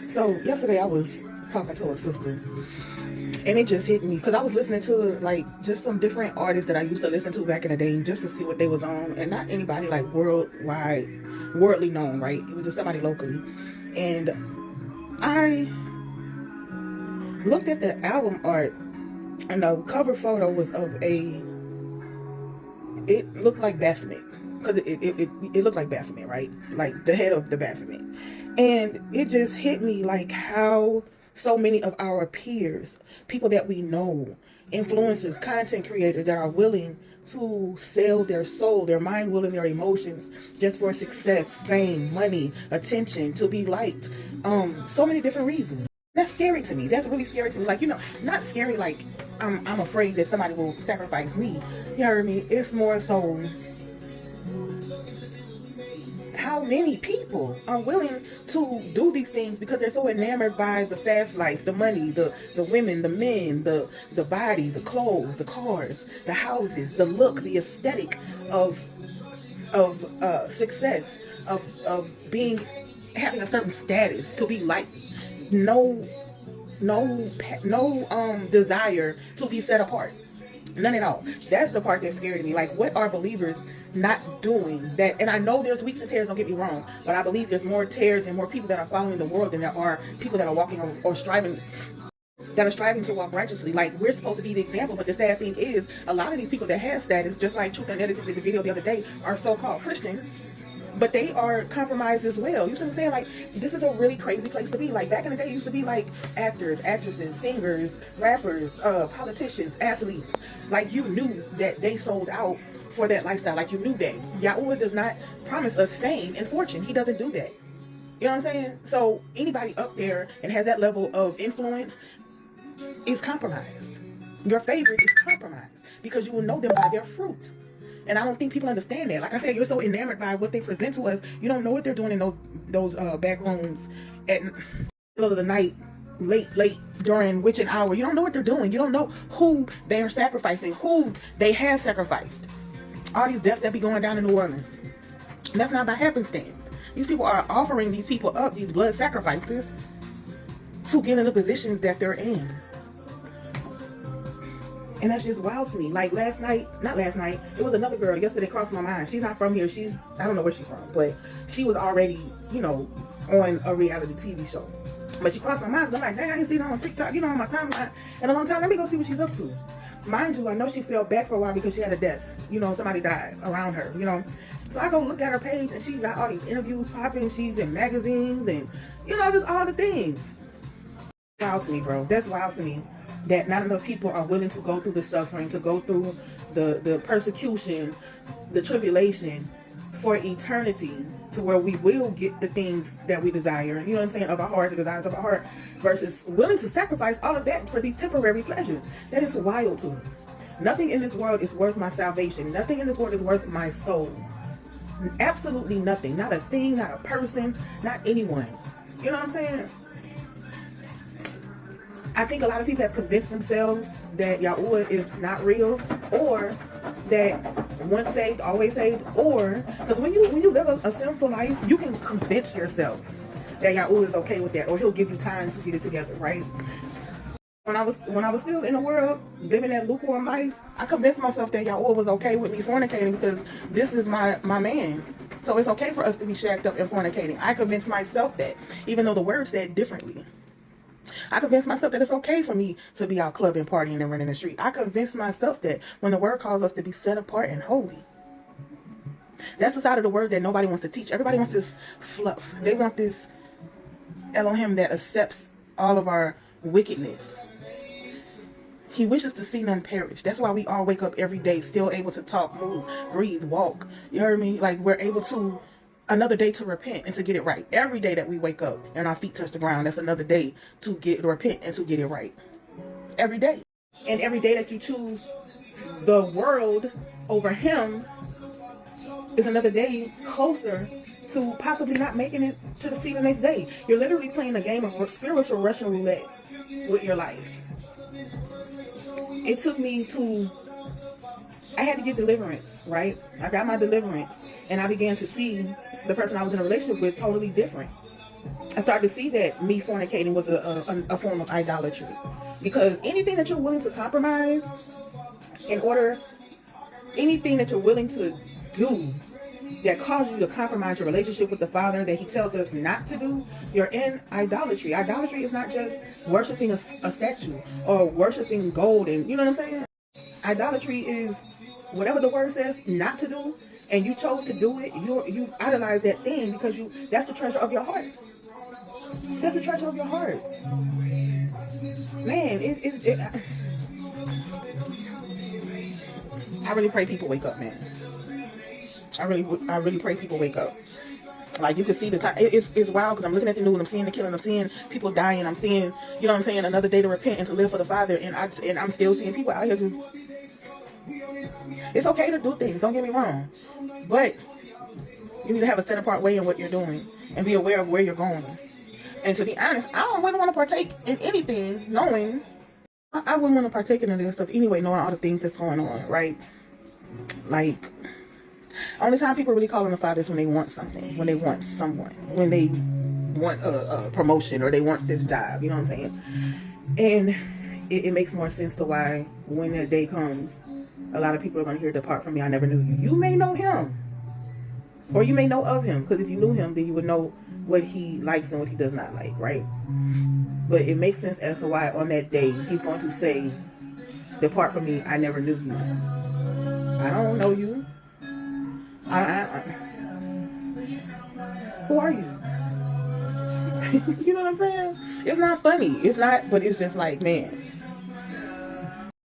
So yesterday I was talking to a sister, and it just hit me because I was listening to like just some different artists that I used to listen to back in the day, just to see what they was on, and not anybody like worldly known, right? It was just somebody locally, and I looked at the album art, and the cover photo was of it looked like Baphomet, because it looked like Baphomet, right? Like the head of the Baphomet. And it just hit me like how so many of our peers, people that we know, influencers, content creators that are willing to sell their soul, their mind, will, and their emotions just for success, fame, money, attention, to be liked. So many different reasons. That's scary to me. That's really scary to me. Like, not scary like I'm afraid that somebody will sacrifice me. You heard me? It's more so how many people are willing to do these things because they're so enamored by the fast life, the money, the women, the men, the body, the clothes, the cars, the houses, the look, the aesthetic of success, of being, having a certain status, to be liked. No desire to be set apart. None at all. That's the part that scared me. Like, what are believers not doing that? And I know there's weeks and tears, don't get me wrong, but I believe there's more tears and more people that are following the world than there are people that are walking or striving, that are striving to walk righteously. Like, we're supposed to be the example, but the sad thing is, a lot of these people that have status, just like Truth and Editing did the video the other day, are so-called Christians, but they are compromised as well. You see what I'm saying? Like, this is a really crazy place to be. Like, back in the day, it used to be like actors, actresses, singers, rappers, politicians, athletes. Like, you knew that they sold out for that lifestyle. Like, you knew that. Yahuwah does not promise us fame and fortune. He doesn't do that. You know what I'm saying? So anybody up there and has that level of influence is compromised. Your favorite is compromised because you will know them by their fruit. And I don't think people understand that. Like I said, you're so enamored by what they present to us, you don't know what they're doing in those back rooms at the middle of the night, late during witching hour. You don't know what they're doing. You don't know who they are sacrificing, who they have sacrificed. All these deaths that be going down in New Orleans. That's not by happenstance. These people are offering these people up, these blood sacrifices, to get in the positions that they're in. And that's just wild to me. Like, not last night, it was another girl yesterday crossed my mind. She's not from here. I don't know where she's from, but she was already, on a reality TV show. But she crossed my mind. I'm like, dang, I didn't see her on TikTok, on my timeline in a long time. Let me go see what she's up to. Mind you, I know she fell back for a while because she had a death. Somebody died around her, So I go look at her page and she got all these interviews popping. She's in magazines and, just all the things. Wild to me, bro. That's wild to me. That not enough people are willing to go through the suffering, to go through the persecution, the tribulation for eternity, to where we will get the things that we desire, you know what I'm saying, of our heart, the desires of our heart, versus willing to sacrifice all of that for these temporary pleasures. That is wild to me. Nothing in this world is worth my salvation. Nothing in this world is worth my soul. Absolutely nothing. Not a thing, not a person, not anyone. You know what I'm saying? I think a lot of people have convinced themselves that Yahuwah is not real, or that once saved, always saved, or because when you live a sinful life, you can convince yourself that Yahuwah is okay with that, or he'll give you time to get it together, right? When I was still in the world, living that lukewarm life, I convinced myself that Yahuwah was okay with me fornicating because this is my man. So it's okay for us to be shacked up and fornicating. I convinced myself that, even though the word said differently. I convinced myself that it's okay for me to be out clubbing, partying, and running the street. I convinced myself that when the word calls us to be set apart and holy. That's the side of the word that nobody wants to teach. Everybody wants this fluff. They want this Elohim that accepts all of our wickedness. He wishes to see none perish. That's why we all wake up every day still able to talk, move, breathe, walk. You heard me? Like, we're able to, another day to repent and to get it right. Every day that we wake up and our feet touch the ground, that's another day to repent and to get it right. Every day. And every day that you choose the world over him is another day closer to possibly not making it to see the next day. You're literally playing a game of spiritual Russian roulette with your life. It took me I had to get deliverance, right? I got my deliverance, and I began to see the person I was in a relationship with totally different. I started to see that me fornicating was a form of idolatry. Because anything that you're willing to compromise in order, anything that you're willing to do that causes you to compromise your relationship with the Father that He tells us not to do, you're in idolatry. Idolatry is not just worshiping a statue or worshiping gold, and you know what I'm saying? Idolatry is whatever the word says not to do, and you chose to do it. You idolize that thing because that's the treasure of your heart. That's the treasure of your heart. Man, I really pray people wake up, man. I really pray people wake up. Like, you can see the time. It's wild because I'm looking at the news and I'm seeing the killing. I'm seeing people dying. I'm seeing, you know what I'm saying, another day to repent and to live for the Father. And I'm still seeing people out here just. It's okay to do things. Don't get me wrong, but you need to have a set apart way in what you're doing and be aware of where you're going. And to be honest, I don't really want to partake in anything knowing. I wouldn't want to partake in this stuff anyway, knowing all the things that's going on, right? Like, only time people really call on the Father is when they want something, when they want someone, when they want a promotion or they want this job, you know what I'm saying? And it makes more sense to why when that day comes, a lot of people are going to hear, "Depart from me, I never knew you." You may know Him, or you may know of Him, because if you knew Him, then you would know what He likes and what He does not like, right? But it makes sense as to why on that day He's going to say, "Depart from me, I never knew you." I don't know you. Who are you? You know what I'm saying? It's not funny. It's not, but it's just like, man.